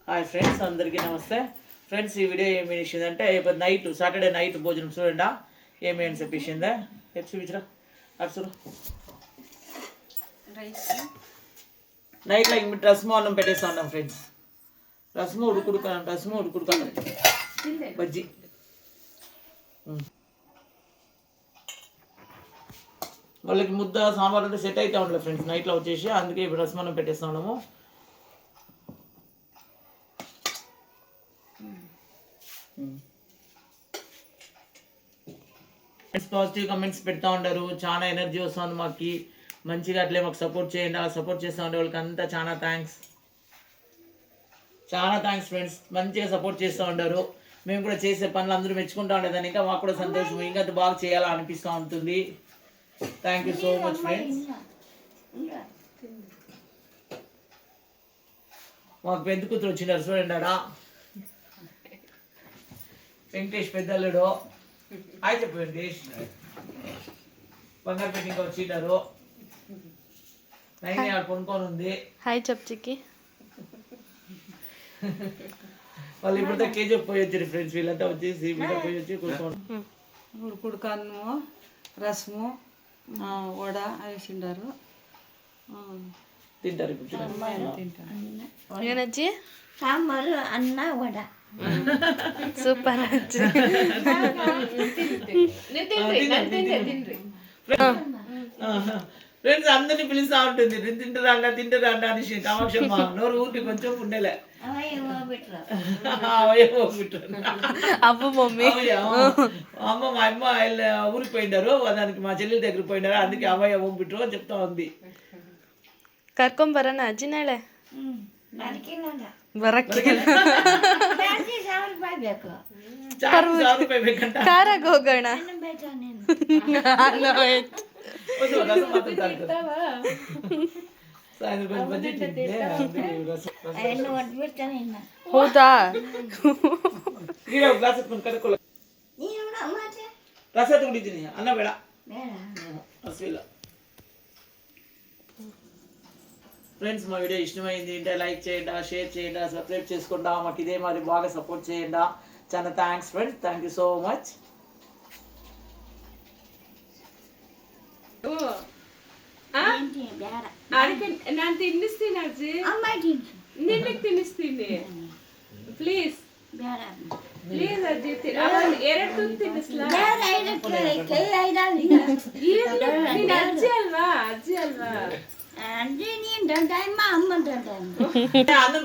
Hi friends, అందరికీ నమస్తే. Friends, ఈ వీడియో ఏమి ఇచ్చిందంటే నైట్ సాటర్డే నైట్ భోజనం చూడండి ఏమేమి చెప్పేసిందా చూపించరా అటు నైట్లో ఇంక రసము అన్నం పెట్టేస్తా ఉన్నాం ఫ్రెండ్స్. రసము ఉడుకుడుకాను బజ్జీ. వాళ్ళకి ముద్ద సాంబార్ అంటే సెట్ అయితే ఉండలేదు ఫ్రెండ్స్ నైట్లో వచ్చేసి, అందుకే ఇప్పుడు రసం అన్నం పెట్టేస్తా ఉన్నాము. పాజిటివ్ కమెంట్స్ పెడతా ఉండరు, చాలా ఎనర్జీ వస్తుంది మాకు. మంచిగా అట్లే మాకు సపోర్ట్ చేయండి. అలా సపోర్ట్ చేస్తూ ఉండే వాళ్ళకి అంతా చాలా థ్యాంక్స్ ఫ్రెండ్స్. మంచిగా సపోర్ట్ చేస్తూ ఉండరు. మేము కూడా చేసే పనులు అందరూ మెచ్చుకుంటూ ఉండేదాన్ని ఇంకా మాకు కూడా సంతోషం, ఇంకా బాగా చేయాలా అనిపిస్తూ ఉంటుంది. Thank you so much friends. మాకు పెద్ద కూతురు వచ్చినారు చూడండి ఆడ, వెంకటేష్ పెద్దల్లుడు. హాయ్ చెప్పు వెంకటేష్. బంగారు పెట్టి ఇంకా వచ్చినారు. నైన్ ఆడ కొనుక్కొని ఉంది. హాయ్ చెప్చికి. వాళ్ళు ఇప్పుడైతే కేజీ పోయి వచ్చారు ఫ్రెండ్స్. వీళ్ళంతా వచ్చేసి వీళ్ళ పోయి వచ్చి కొనుక్కోండి. ఉడుకుడుకు అన్నము, రసము, వడ వేసిండారు, తింటారు ఇప్పుడు. ఏనొచ్చి సాంబారు అన్న వడ సూపర్. ఫ్రెండ్స్ అందరినీ పిలుస్తా ఉంటుంది, తింటారా అనేసి. కామాక్షమ్మ నోరు ఊరికి కొంచెం ఉండేలే. అవ్వ మమ్మీ అమ్మ మా అమ్మ ఊరికి పోయినారు, దానికి మా చెల్లెల దగ్గర పోయినారు, అందుకే అమ్మాయి బిట్రు అని చెప్తా ఉంది. ಕರ್ಕೊಂಬರೋಣ ಅಜ್ಜಿ ನಾಳೆ ಬರಕ್ಕೆ ಕಾರಾಗ ಹೋಗೋಣ. ಹೌದಾ? ರಸ ತಗೊಂಡಿದ್ದೀನಿ, ಅನ್ನ ಬೇಡ ಹಸಿಲ್ಲ. ఫ్రెండ్స్, మా వీడియో ఇష్టమైంది అంటే లైక్ చేయండి, షేర్ చేయండి, సబ్స్క్రైబ్ చేసుకుంటా. మాకు ఇదే మరి బాగా సపోర్ట్ చేయండి. చాలా thanks friends, thank you so much. ನಾನು ತಿನ್ನಿಸ್ತೀನಿ ಅಜ್ಜಿ, ನಿನಗೆ ತಿನ್ನಿಸ್ತೀನಿ. ಪ್ಲೀಸ್ ಪ್ಲೀಸ್ ಅಜ್ಜಿ, ಎರಡು ತುತ್ತು ತಿನ್ನಿಸ್ಲಾ? ನೀನು ಅಜ್ಜಿ ಅಲ್ವಾ? అంటే నేను అమ్మ అన్నం